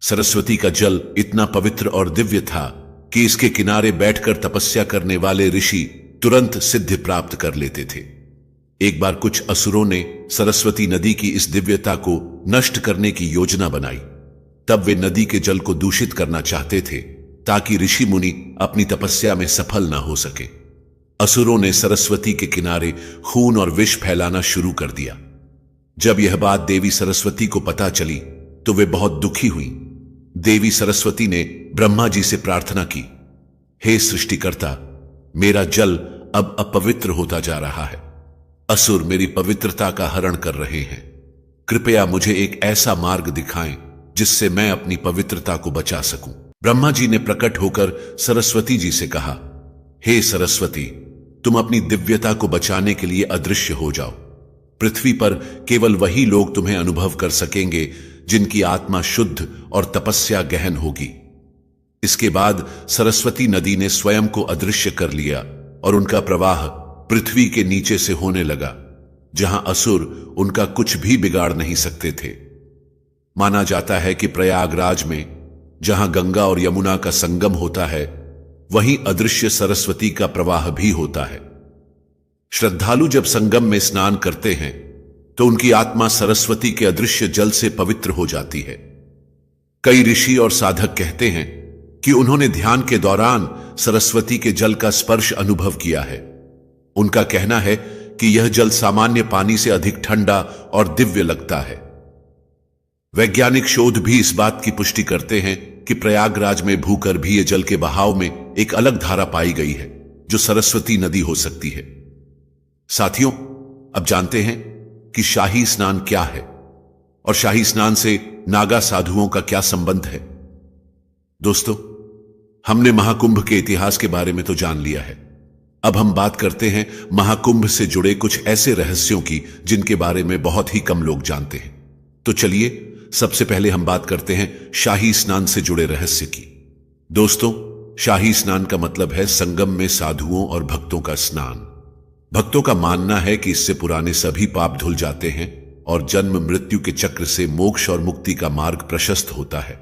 सरस्वती का जल इतना पवित्र और दिव्य था कि इसके किनारे बैठकर तपस्या करने वाले ऋषि तुरंत सिद्धि प्राप्त कर लेते थे। एक बार कुछ असुरों ने सरस्वती नदी की इस दिव्यता को नष्ट करने की योजना बनाई। तब वे नदी के जल को दूषित करना चाहते थे ताकि ऋषि मुनि अपनी तपस्या में सफल ना हो सके। असुरों ने सरस्वती के किनारे खून और विष फैलाना शुरू कर दिया। जब यह बात देवी सरस्वती को पता चली तो वे बहुत दुखी हुई। देवी सरस्वती ने ब्रह्मा जी से प्रार्थना की, हे सृष्टिकर्ता, मेरा जल अब अपवित्र होता जा रहा है। असुर मेरी पवित्रता का हरण कर रहे हैं। कृपया मुझे एक ऐसा मार्ग दिखाएं जिससे मैं अपनी पवित्रता को बचा सकूं। ब्रह्मा जी ने प्रकट होकर सरस्वती जी से कहा, हे सरस्वती, तुम अपनी दिव्यता को बचाने के लिए अदृश्य हो जाओ। पृथ्वी पर केवल वही लोग तुम्हें अनुभव कर सकेंगे जिनकी आत्मा शुद्ध और तपस्या गहन होगी। इसके बाद सरस्वती नदी ने स्वयं को अदृश्य कर लिया और उनका प्रवाह पृथ्वी के नीचे से होने लगा, जहां असुर उनका कुछ भी बिगाड़ नहीं सकते थे। माना जाता है कि प्रयागराज में जहां गंगा और यमुना का संगम होता है, वहीं अदृश्य सरस्वती का प्रवाह भी होता है। श्रद्धालु जब संगम में स्नान करते हैं तो उनकी आत्मा सरस्वती के अदृश्य जल से पवित्र हो जाती है। कई ऋषि और साधक कहते हैं कि उन्होंने ध्यान के दौरान सरस्वती के जल का स्पर्श अनुभव किया है। उनका कहना है कि यह जल सामान्य पानी से अधिक ठंडा और दिव्य लगता है। वैज्ञानिक शोध भी इस बात की पुष्टि करते हैं कि प्रयागराज में भूगर्भीय जल के बहाव में एक अलग धारा पाई गई है जो सरस्वती नदी हो सकती है। साथियों, अब जानते हैं कि शाही स्नान क्या है और शाही स्नान से नागा साधुओं का क्या संबंध है। दोस्तों, हमने महाकुंभ के इतिहास के बारे में तो जान लिया है। अब हम बात करते हैं महाकुंभ से जुड़े कुछ ऐसे रहस्यों की जिनके बारे में बहुत ही कम लोग जानते हैं। तो चलिए, सबसे पहले हम बात करते हैं शाही स्नान से जुड़े रहस्य की। दोस्तों, शाही स्नान का मतलब है संगम में साधुओं और भक्तों का स्नान। भक्तों का मानना है कि इससे पुराने सभी पाप धुल जाते हैं और जन्म मृत्यु के चक्र से मोक्ष और मुक्ति का मार्ग प्रशस्त होता है।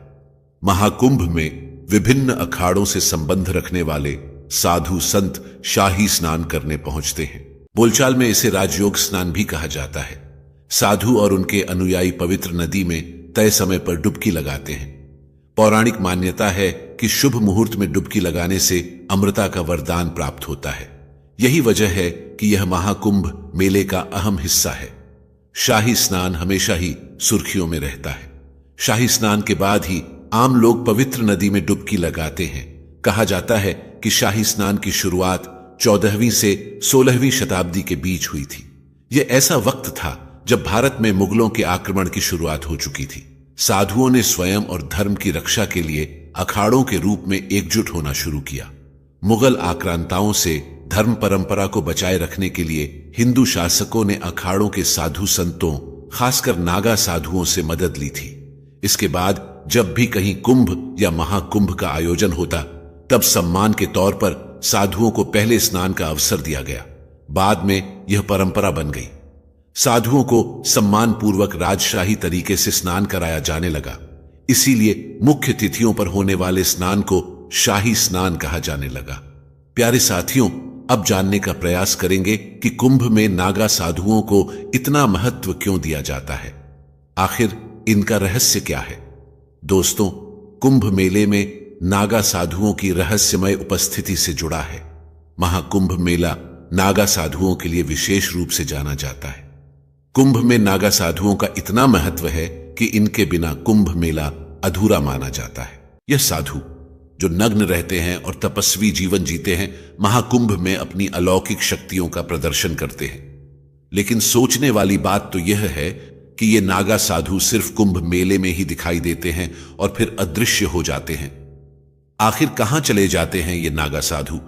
महाकुंभ में विभिन्न अखाड़ों से संबंध रखने वाले साधु संत शाही स्नान करने पहुंचते हैं। बोलचाल में इसे राजयोग स्नान भी कहा जाता है। साधु और उनके अनुयायी पवित्र नदी में तय समय पर डुबकी लगाते हैं। पौराणिक मान्यता है कि शुभ मुहूर्त में डुबकी लगाने से अमृता का वरदान प्राप्त होता है। यही वजह है कि यह महाकुंभ मेले का अहम हिस्सा है। शाही स्नान हमेशा ही सुर्खियों में रहता है। शाही स्नान के बाद ही आम लोग पवित्र नदी में डुबकी लगाते हैं। कहा जाता है कि शाही स्नान की शुरुआत 14वीं से 16वीं शताब्दी के बीच हुई थी। यह ऐसा वक्त था जब भारत में मुगलों के आक्रमण की शुरुआत हो चुकी थी। साधुओं ने स्वयं और धर्म की रक्षा के लिए अखाड़ों के रूप में एकजुट होना शुरू किया। मुगल आक्रांताओं से धर्म परंपरा को बचाए रखने के लिए हिंदू शासकों ने अखाड़ों के साधु संतों, खासकर नागा साधुओं से मदद ली थी। इसके बाद जब भी कहीं कुंभ या महाकुंभ का आयोजन होता, तब सम्मान के तौर पर साधुओं को पहले स्नान का अवसर दिया गया। बाद में यह परंपरा बन गई। साधुओं को सम्मान पूर्वक राजशाही तरीके से स्नान कराया जाने लगा। इसीलिए मुख्य तिथियों पर होने वाले स्नान को शाही स्नान कहा जाने लगा। प्यारे साथियों, अब जानने का प्रयास करेंगे कि कुंभ में नागा साधुओं को इतना महत्व क्यों दिया जाता है। आखिर इनका रहस्य क्या है। दोस्तों, कुंभ मेले में नागा साधुओं की रहस्यमय उपस्थिति से जुड़ा है। महाकुंभ मेला नागा साधुओं के लिए विशेष रूप से जाना जाता है। कुंभ में नागा साधुओं का इतना महत्व है कि इनके बिना कुंभ मेला अधूरा माना जाता है। यह साधु जो नग्न रहते हैं और तपस्वी जीवन जीते हैं, महाकुंभ में अपनी अलौकिक शक्तियों का प्रदर्शन करते हैं। लेकिन सोचने वाली बात तो यह है कि ये नागा साधु सिर्फ कुंभ मेले में ही दिखाई देते हैं और फिर अदृश्य हो जाते हैं। आखिर कहां चले जाते हैं ये नागा साधु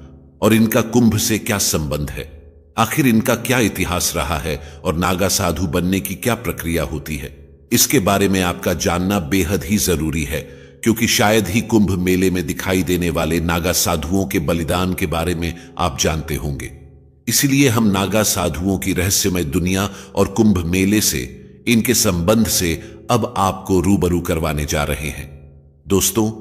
और इनका कुंभ से क्या संबंध है? आखिर इनका क्या इतिहास रहा है और नागा साधु बनने की क्या प्रक्रिया होती है? इसके बारे में आपका जानना बेहद ही जरूरी है, क्योंकि शायद ही कुंभ मेले में दिखाई देने वाले नागा साधुओं के बलिदान के बारे में आप जानते होंगे। इसलिए हम नागा साधुओं की रहस्यमय दुनिया और कुंभ मेले से, इनके संबंध से अब आपको रूबरू करवाने जा रहे हैं। दोस्तों,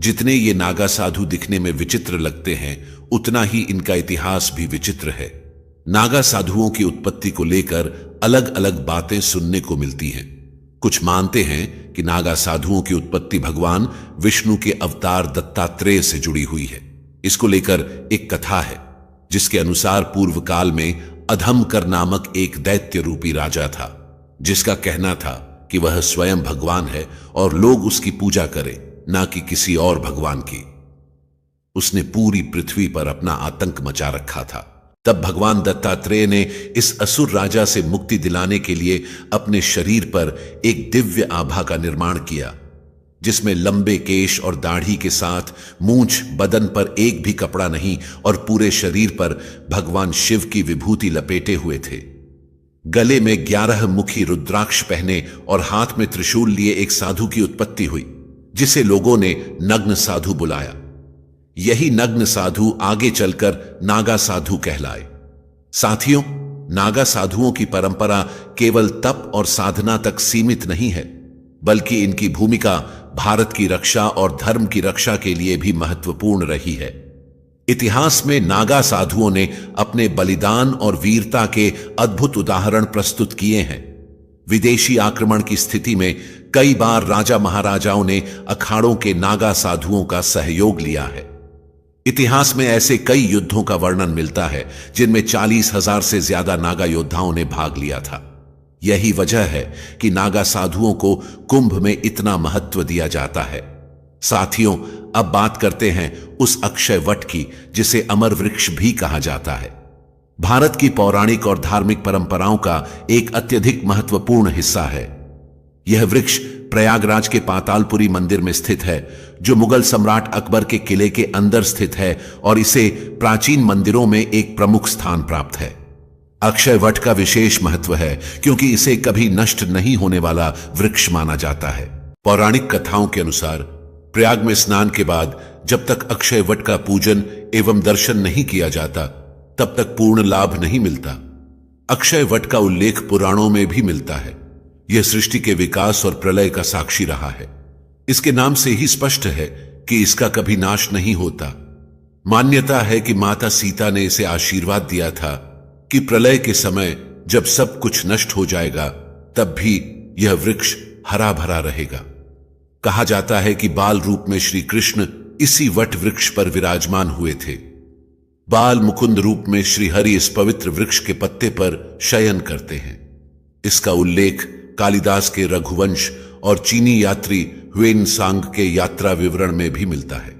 जितने ये नागा साधु दिखने में विचित्र लगते हैं, उतना ही इनका इतिहास भी विचित्र है। नागा साधुओं की उत्पत्ति को लेकर अलग अलग बातें सुनने को मिलती हैं। कुछ मानते हैं कि नागा साधुओं की उत्पत्ति भगवान विष्णु के अवतार दत्तात्रेय से जुड़ी हुई है। इसको लेकर एक कथा है, जिसके अनुसार पूर्व काल में अधमकर नामक एक दैत्य रूपी राजा था, जिसका कहना था कि वह स्वयं भगवान है और लोग उसकी पूजा करें, ना कि किसी और भगवान की। उसने पूरी पृथ्वी पर अपना आतंक मचा रखा था। तब भगवान दत्तात्रेय ने इस असुर राजा से मुक्ति दिलाने के लिए अपने शरीर पर एक दिव्य आभा का निर्माण किया, जिसमें लंबे केश और दाढ़ी के साथ मूंछ, बदन पर एक भी कपड़ा नहीं और पूरे शरीर पर भगवान शिव की विभूति लपेटे हुए थे। गले में 11 मुखी रुद्राक्ष पहने और हाथ में त्रिशूल लिए एक साधु की उत्पत्ति हुई, जिसे लोगों ने नग्न साधु बुलाया। यही नग्न साधु आगे चलकर नागा साधु कहलाए। साथियों, नागा साधुओं की परंपरा केवल तप और साधना तक सीमित नहीं है, बल्कि इनकी भूमिका भारत की रक्षा और धर्म की रक्षा के लिए भी महत्वपूर्ण रही है। इतिहास में नागा साधुओं ने अपने बलिदान और वीरता के अद्भुत उदाहरण प्रस्तुत किए हैं। विदेशी आक्रमण की स्थिति में कई बार राजा महाराजाओं ने अखाड़ों के नागा साधुओं का सहयोग लिया है। इतिहास में ऐसे कई युद्धों का वर्णन मिलता है जिनमें 40,000 से ज्यादा नागा योद्धाओं ने भाग लिया था। यही वजह है कि नागा साधुओं को कुंभ में इतना महत्व दिया जाता है। साथियों, अब बात करते हैं उस अक्षय वट की, जिसे अमर वृक्ष भी कहा जाता है। भारत की पौराणिक और धार्मिक परंपराओं का एक अत्यधिक महत्वपूर्ण हिस्सा है। यह वृक्ष प्रयागराज के पातालपुरी मंदिर में स्थित है, जो मुगल सम्राट अकबर के किले के अंदर स्थित है और इसे प्राचीन मंदिरों में एक प्रमुख स्थान प्राप्त है। अक्षय वट का विशेष महत्व है क्योंकि इसे कभी नष्ट नहीं होने वाला वृक्ष माना जाता है। पौराणिक कथाओं के अनुसार प्रयाग में स्नान के बाद जब तक अक्षय वट का पूजन एवं दर्शन नहीं किया जाता, तब तक पूर्ण लाभ नहीं मिलता। अक्षय वट का उल्लेख पुराणों में भी मिलता है। यह सृष्टि के विकास और प्रलय का साक्षी रहा है। इसके नाम से ही स्पष्ट है कि इसका कभी नाश नहीं होता। मान्यता है कि माता सीता ने इसे आशीर्वाद दिया था कि प्रलय के समय जब सब कुछ नष्ट हो जाएगा, तब भी यह वृक्ष हरा भरा रहेगा। कहा जाता है कि बाल रूप में श्री कृष्ण इसी वट वृक्ष पर विराजमान हुए थे। बाल मुकुंद रूप में श्री हरि इस पवित्र वृक्ष के पत्ते पर शयन करते हैं। इसका उल्लेख कालिदास के रघुवंश और चीनी यात्री ह्वेनसांग के यात्रा विवरण में भी मिलता है।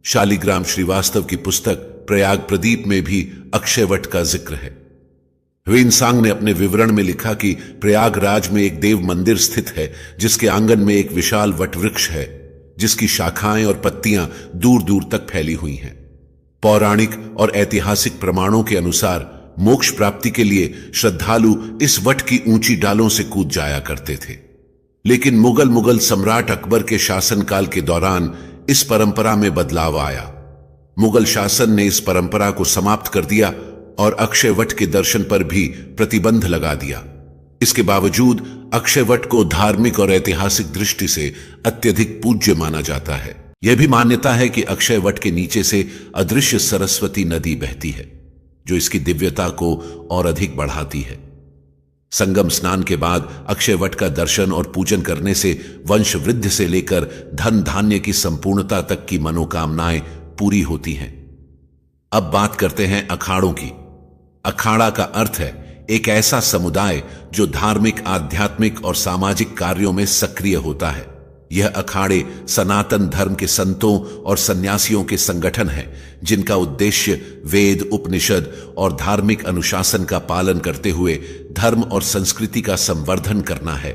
शालिग्राम श्रीवास्तव की पुस्तक प्रयाग प्रदीप में भी अक्षयवट का जिक्र है। ह्वेनसांग ने अपने विवरण में लिखा कि प्रयागराज में एक देव मंदिर स्थित है, जिसके आंगन में एक विशाल वट वृक्ष है, जिसकी शाखाएं और पत्तियां दूर दूर तक फैली हुई हैं। पौराणिक और ऐतिहासिक प्रमाणों के अनुसार मोक्ष प्राप्ति के लिए श्रद्धालु इस वट की ऊंची डालों से कूद जाया करते थे। लेकिन मुगल सम्राट अकबर के शासनकाल के दौरान इस परंपरा में बदलाव आया। मुगल शासन ने इस परंपरा को समाप्त कर दिया और अक्षयवट के दर्शन पर भी प्रतिबंध लगा दिया। इसके बावजूद अक्षयवट को धार्मिक और ऐतिहासिक दृष्टि से अत्यधिक पूज्य माना जाता है। यह भी मान्यता है कि अक्षयवट के नीचे से अदृश्य सरस्वती नदी बहती है, जो इसकी दिव्यता को और अधिक बढ़ाती है। संगम स्नान के बाद अक्षयवट का दर्शन और पूजन करने से वंश वृद्धि से लेकर धन धान्य की संपूर्णता तक की मनोकामनाएं पूरी होती हैं। अब बात करते हैं अखाड़ों की। अखाड़ा का अर्थ है एक ऐसा समुदाय जो धार्मिक, आध्यात्मिक और सामाजिक कार्यों में सक्रिय होता है। यह अखाड़े सनातन धर्म के संतों और सन्यासियों के संगठन हैं, जिनका उद्देश्य वेद, उपनिषद और धार्मिक अनुशासन का पालन करते हुए धर्म और संस्कृति का संवर्धन करना है।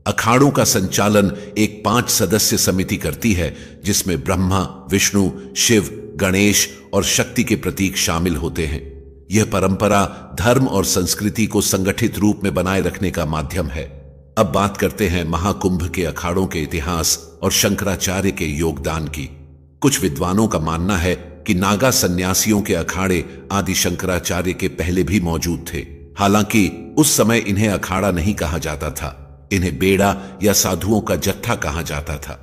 अखाड़ों का संचालन एक 5 सदस्य समिति करती है, जिसमें ब्रह्मा, विष्णु, शिव, गणेश और शक्ति के प्रतीक शामिल होते हैं। यह परंपरा धर्म और संस्कृति को संगठित रूप में बनाए रखने का माध्यम है। अब बात करते हैं महाकुंभ के अखाड़ों के इतिहास और शंकराचार्य के योगदान की। कुछ विद्वानों का मानना है कि नागा सन्यासियों के अखाड़े आदि शंकराचार्य के पहले भी मौजूद थे। हालांकि उस समय इन्हें अखाड़ा नहीं कहा जाता था, इन्हें बेड़ा या साधुओं का जत्था कहा जाता था।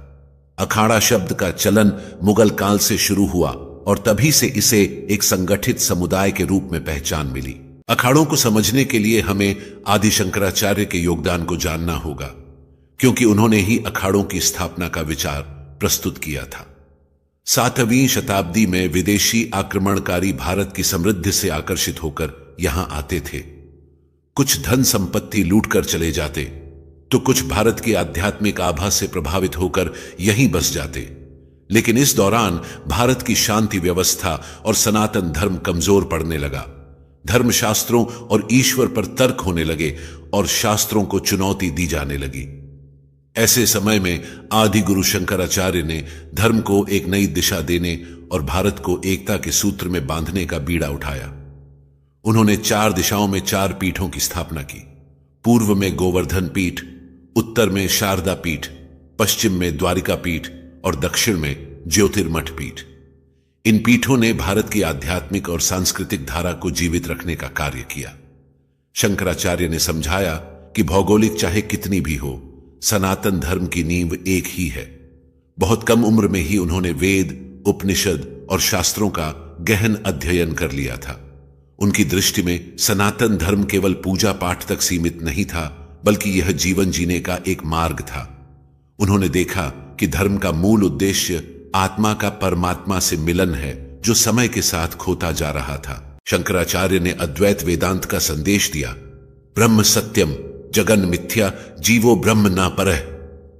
अखाड़ा शब्द का चलन मुगल काल से शुरू हुआ और तभी से इसे एक संगठित समुदाय के रूप में पहचान मिली। अखाड़ों को समझने के लिए हमें आदि शंकराचार्य के योगदान को जानना होगा, क्योंकि उन्होंने ही अखाड़ों की स्थापना का विचार प्रस्तुत किया था। 7वीं शताब्दी में विदेशी आक्रमणकारी भारत की समृद्धि से आकर्षित होकर यहां आते थे। कुछ धन संपत्ति लूटकर चले जाते, तो कुछ भारत की आध्यात्मिक आभा से प्रभावित होकर यहीं बस जाते। लेकिन इस दौरान भारत की शांति व्यवस्था और सनातन धर्म कमजोर पड़ने लगा। धर्मशास्त्रों और ईश्वर पर तर्क होने लगे और शास्त्रों को चुनौती दी जाने लगी। ऐसे समय में आदि गुरु शंकराचार्य ने धर्म को एक नई दिशा देने और भारत को एकता के सूत्र में बांधने का बीड़ा उठाया। उन्होंने 4 दिशाओं में 4 पीठों की स्थापना की। पूर्व में गोवर्धन पीठ, उत्तर में शारदा पीठ, पश्चिम में द्वारिका पीठ और दक्षिण में ज्योतिर्मठ पीठ। इन पीठों ने भारत की आध्यात्मिक और सांस्कृतिक धारा को जीवित रखने का कार्य किया। शंकराचार्य ने समझाया कि भौगोलिक चाहे कितनी भी हो, सनातन धर्म की नींव एक ही है। बहुत कम उम्र में ही उन्होंने वेद, उपनिषद और शास्त्रों का गहन अध्ययन कर लिया था। उनकी दृष्टि में सनातन धर्म केवल पूजा पाठ तक सीमित नहीं था, बल्कि यह जीवन जीने का एक मार्ग था। उन्होंने देखा कि धर्म का मूल उद्देश्य आत्मा का परमात्मा से मिलन है, जो समय के साथ खोता जा रहा था। शंकराचार्य ने अद्वैत वेदांत का संदेश दिया। ब्रह्म सत्यम जगन मिथ्या जीवो ब्रह्म ना परह।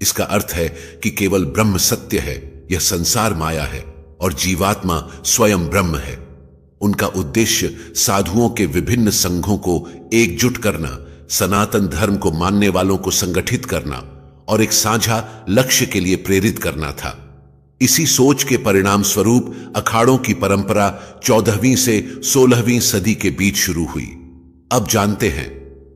इसका अर्थ है कि केवल ब्रह्म सत्य है, यह संसार माया है और जीवात्मा स्वयं ब्रह्म है। उनका उद्देश्य साधुओं के विभिन्न संघों को एकजुट करना, सनातन धर्म को मानने वालों को संगठित करना और एक साझा लक्ष्य के लिए प्रेरित करना था। इसी सोच के परिणाम स्वरूप अखाड़ों की परंपरा 14वीं से 16वीं सदी के बीच शुरू हुई। अब जानते हैं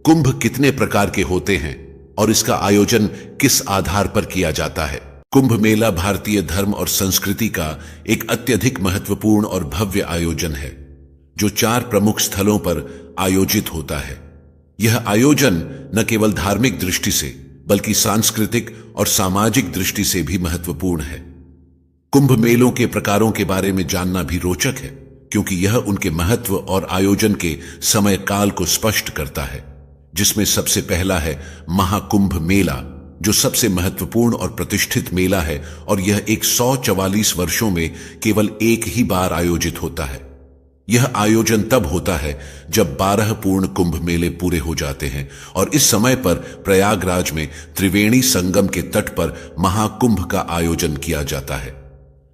कुंभ कितने प्रकार के होते हैं और इसका आयोजन किस आधार पर किया जाता है। कुंभ मेला भारतीय धर्म और संस्कृति का एक अत्यधिक महत्वपूर्ण और भव्य आयोजन है, जो 4 प्रमुख स्थलों पर आयोजित होता है। यह आयोजन न केवल धार्मिक दृष्टि से बल्कि सांस्कृतिक और सामाजिक दृष्टि से भी महत्वपूर्ण है। कुंभ मेलों के प्रकारों के बारे में जानना भी रोचक है, क्योंकि यह उनके महत्व और आयोजन के समय काल को स्पष्ट करता है, जिसमें सबसे पहला है महाकुंभ मेला, जो सबसे महत्वपूर्ण और प्रतिष्ठित मेला है और यह 144 वर्षों में केवल एक ही बार आयोजित होता है। यह आयोजन तब होता है जब 12 पूर्ण कुंभ मेले पूरे हो जाते हैं और इस समय पर प्रयागराज में त्रिवेणी संगम के तट पर महाकुंभ का आयोजन किया जाता है।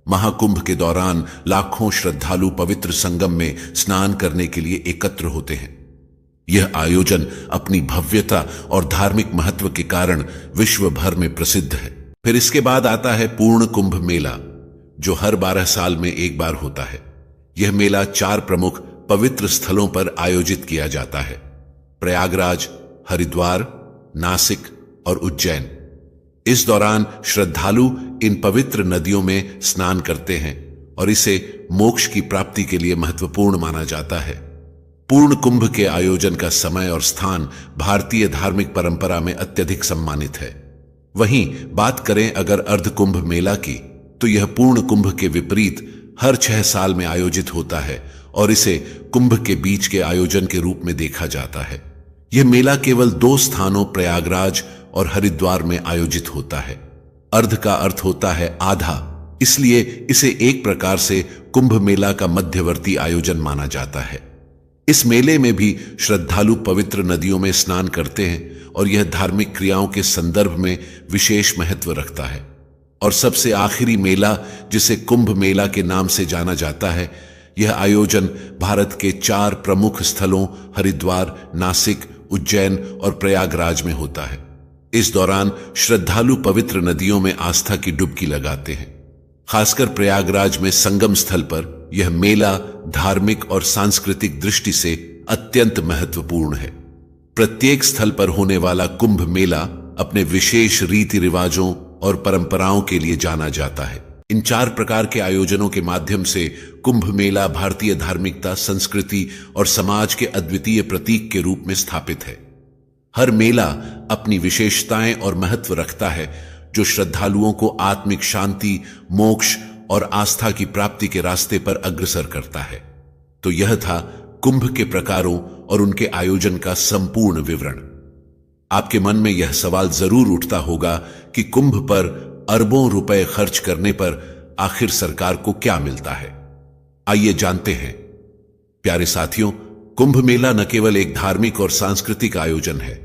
महाकुंभ के दौरान लाखों श्रद्धालु पवित्र संगम में स्नान करने के लिए एकत्र होते हैं। यह आयोजन अपनी भव्यता और धार्मिक महत्व के कारण विश्व भर में प्रसिद्ध है। फिर इसके बाद आता है पूर्ण कुंभ मेला, जो हर 12 साल में एक बार होता है। यह मेला 4 प्रमुख पवित्र स्थलों पर आयोजित किया जाता है: प्रयागराज, हरिद्वार, नासिक और उज्जैन। इस दौरान श्रद्धालु इन पवित्र नदियों में स्नान करते हैं और इसे मोक्ष की प्राप्ति के लिए महत्वपूर्ण माना जाता है। पूर्ण कुंभ के आयोजन का समय और स्थान भारतीय धार्मिक परंपरा में अत्यधिक सम्मानित है। वहीं बात करें अगर अर्ध कुंभ मेला की, तो यह पूर्ण कुंभ के विपरीत हर 6 साल में आयोजित होता है और इसे कुंभ के बीच के आयोजन के रूप में देखा जाता है। यह मेला केवल 2 स्थानों प्रयागराज और हरिद्वार में आयोजित होता है। अर्ध का अर्थ होता है आधा, इसलिए इसे एक प्रकार से कुंभ मेला का मध्यवर्ती आयोजन माना जाता है। इस मेले में भी श्रद्धालु पवित्र नदियों में स्नान करते हैं और यह धार्मिक क्रियाओं के संदर्भ में विशेष महत्व रखता है। और सबसे आखिरी मेला, जिसे कुंभ मेला के नाम से जाना जाता है, यह आयोजन भारत के 4 प्रमुख स्थलों हरिद्वार, नासिक, उज्जैन और प्रयागराज में होता है। इस दौरान श्रद्धालु पवित्र नदियों में आस्था की डुबकी लगाते हैं। खासकर प्रयागराज में संगम स्थल पर यह मेला धार्मिक और सांस्कृतिक दृष्टि से अत्यंत महत्वपूर्ण है। प्रत्येक स्थल पर होने वाला कुंभ मेला अपने विशेष रीति रिवाजों और परंपराओं के लिए जाना जाता है। इन 4 प्रकार के आयोजनों के माध्यम से कुंभ मेला भारतीय धार्मिकता, संस्कृति और समाज के अद्वितीय प्रतीक के रूप में स्थापित है। हर मेला अपनी विशेषताएं और महत्व रखता है, जो श्रद्धालुओं को आत्मिक शांति, मोक्ष और आस्था की प्राप्ति के रास्ते पर अग्रसर करता है। तो यह था कुंभ के प्रकारों और उनके आयोजन का संपूर्ण विवरण। आपके मन में यह सवाल जरूर उठता होगा कि कुंभ पर अरबों रुपए खर्च करने पर आखिर सरकार को क्या मिलता है। आइए जानते हैं। प्यारे साथियों, कुंभ मेला न केवल एक धार्मिक और सांस्कृतिक आयोजन है,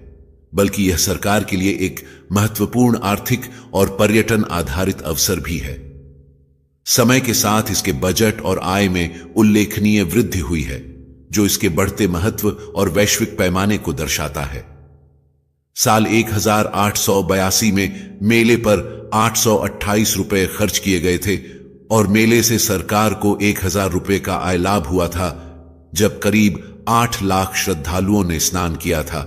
बल्कि यह सरकार के लिए एक महत्वपूर्ण आर्थिक और पर्यटन आधारित अवसर भी है। समय के साथ इसके बजट और आय में उल्लेखनीय वृद्धि हुई है, जो इसके बढ़ते महत्व और वैश्विक पैमाने को दर्शाता है। साल 1882 में मेले पर 828 रुपए खर्च किए गए थे और मेले से सरकार को 1000 रुपए का आय लाभ हुआ था, जब करीब 8 लाख श्रद्धालुओं ने स्नान किया था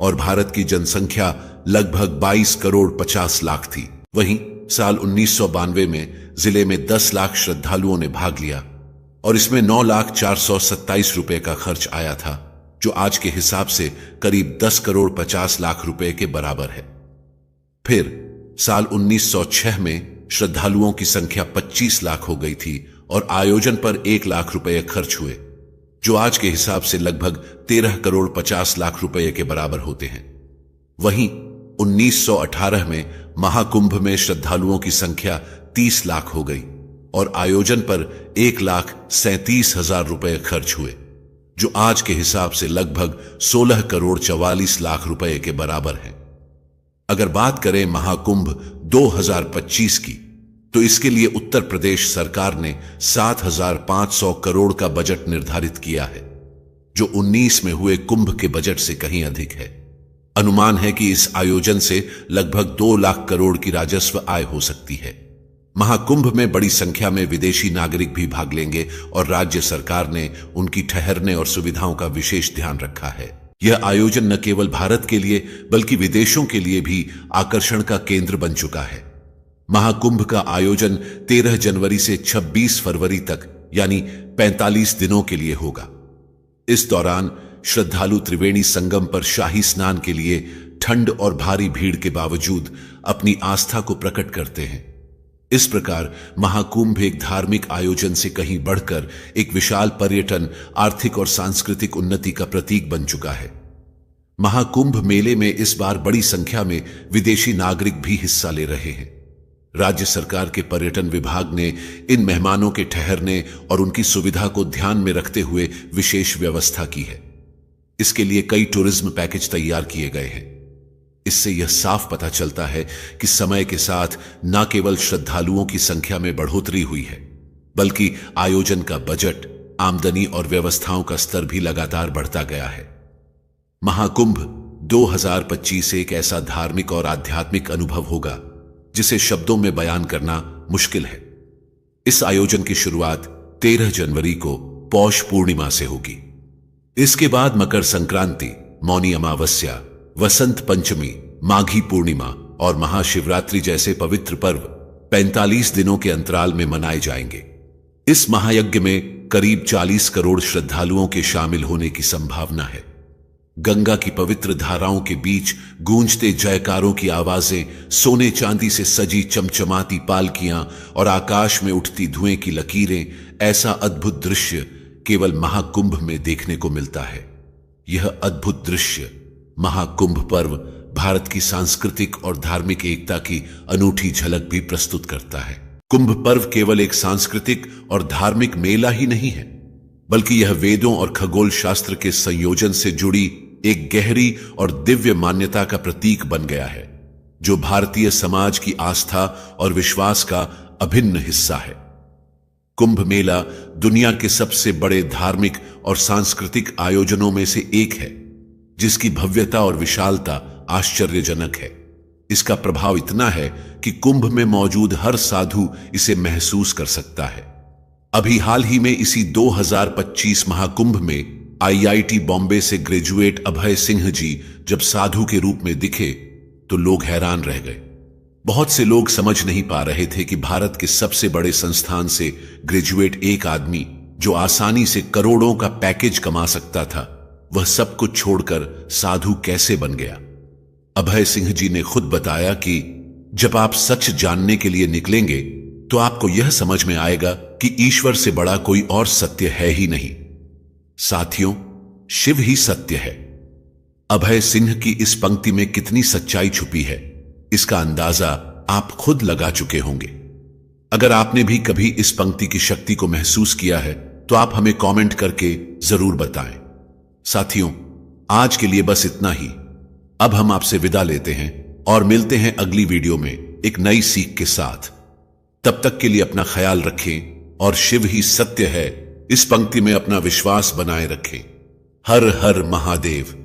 और भारत की जनसंख्या लगभग 22 करोड़ 50 लाख थी। वहीं साल 1992 में जिले में 10 लाख श्रद्धालुओं ने भाग लिया और इसमें 9,427 रुपए का खर्च आया था, जो आज के हिसाब से करीब 10 करोड़ 50 लाख रुपए के बराबर है। फिर साल 1906 में श्रद्धालुओं की संख्या 25 लाख हो गई थी और आयोजन पर 1 लाख रुपए खर्च हुए, जो आज के हिसाब से लगभग 13 करोड़ 50 लाख रुपए के बराबर होते हैं। वहीं 1918 में महाकुंभ में श्रद्धालुओं की संख्या 30 लाख हो गई और आयोजन पर 1,37,000 रुपए खर्च हुए, जो आज के हिसाब से लगभग 16 करोड़ 44 लाख रुपए के बराबर है। अगर बात करें महाकुंभ 2025 की, तो इसके लिए उत्तर प्रदेश सरकार ने 7,500 करोड़ का बजट निर्धारित किया है, जो 19 में हुए कुंभ के बजट से कहीं अधिक है। अनुमान है कि इस आयोजन से लगभग 2 लाख करोड़ की राजस्व आय हो सकती है। महाकुंभ में बड़ी संख्या में विदेशी नागरिक भी भाग लेंगे और राज्य सरकार ने उनकी ठहरने और सुविधाओं का विशेष ध्यान रखा है। यह आयोजन न केवल भारत के लिए बल्कि विदेशों के लिए भी आकर्षण का केंद्र बन चुका है। महाकुंभ का आयोजन 13 जनवरी से 26 फरवरी तक यानी 45 दिनों के लिए होगा। इस दौरान श्रद्धालु त्रिवेणी संगम पर शाही स्नान के लिए ठंड और भारी भीड़ के बावजूद अपनी आस्था को प्रकट करते हैं। इस प्रकार महाकुंभ एक धार्मिक आयोजन से कहीं बढ़कर एक विशाल पर्यटन, आर्थिक और सांस्कृतिक उन्नति का प्रतीक बन चुका है। महाकुंभ मेले में इस बार बड़ी संख्या में विदेशी नागरिक भी हिस्सा ले रहे हैं। राज्य सरकार के पर्यटन विभाग ने इन मेहमानों के ठहरने और उनकी सुविधा को ध्यान में रखते हुए विशेष व्यवस्था की है। इसके लिए कई टूरिज्म पैकेज तैयार किए गए हैं। इससे यह साफ पता चलता है कि समय के साथ न केवल श्रद्धालुओं की संख्या में बढ़ोतरी हुई है, बल्कि आयोजन का बजट, आमदनी और व्यवस्थाओं का स्तर भी लगातार बढ़ता गया है। महाकुंभ 2025 एक ऐसा धार्मिक और आध्यात्मिक अनुभव होगा जिसे शब्दों में बयान करना मुश्किल है। इस आयोजन की शुरुआत 13 जनवरी को पौष पूर्णिमा से होगी। इसके बाद मकर संक्रांति, मौनी अमावस्या, वसंत पंचमी, माघी पूर्णिमा और महाशिवरात्रि जैसे पवित्र पर्व 45 दिनों के अंतराल में मनाए जाएंगे। इस महायज्ञ में करीब 40 करोड़ श्रद्धालुओं के शामिल होने की संभावना है। गंगा की पवित्र धाराओं के बीच गूंजते जयकारों की आवाजें, सोने चांदी से सजी चमचमाती पालकियां और आकाश में उठती धुएं की लकीरें, ऐसा अद्भुत दृश्य केवल महाकुंभ में देखने को मिलता है। यह अद्भुत दृश्य महाकुंभ पर्व भारत की सांस्कृतिक और धार्मिक एकता की अनूठी झलक भी प्रस्तुत करता है। कुंभ पर्व केवल एक सांस्कृतिक और धार्मिक मेला ही नहीं है, बल्कि यह वेदों और खगोल शास्त्र के संयोजन से जुड़ी एक गहरी और दिव्य मान्यता का प्रतीक बन गया है, जो भारतीय समाज की आस्था और विश्वास का अभिन्न हिस्सा है। कुंभ मेला दुनिया के सबसे बड़े धार्मिक और सांस्कृतिक आयोजनों में से एक है, जिसकी भव्यता और विशालता आश्चर्यजनक है। इसका प्रभाव इतना है कि कुंभ में मौजूद हर साधु इसे महसूस कर सकता है। अभी हाल ही में इसी 2025 महाकुंभ में आईआईटी बॉम्बे से ग्रेजुएट अभय सिंह जी जब साधु के रूप में दिखे तो लोग हैरान रह गए। बहुत से लोग समझ नहीं पा रहे थे कि भारत के सबसे बड़े संस्थान से ग्रेजुएट एक आदमी, जो आसानी से करोड़ों का पैकेज कमा सकता था, वह सब कुछ छोड़कर साधु कैसे बन गया। अभय सिंह जी ने खुद बताया कि जब आप सच जानने के लिए निकलेंगे तो आपको यह समझ में आएगा कि ईश्वर से बड़ा कोई और सत्य है ही नहीं। साथियों, शिव ही सत्य है। अभय सिंह की इस पंक्ति में कितनी सच्चाई छुपी है, इसका अंदाजा आप खुद लगा चुके होंगे। अगर आपने भी कभी इस पंक्ति की शक्ति को महसूस किया है तो आप हमें कमेंट करके जरूर बताएं। साथियों, आज के लिए बस इतना ही। अब हम आपसे विदा लेते हैं और मिलते हैं अगली वीडियो में एक नई सीख के साथ। तब तक के लिए अपना ख्याल रखें और शिव ही सत्य है, इस पंक्ति में अपना विश्वास बनाए रखें। हर हर महादेव।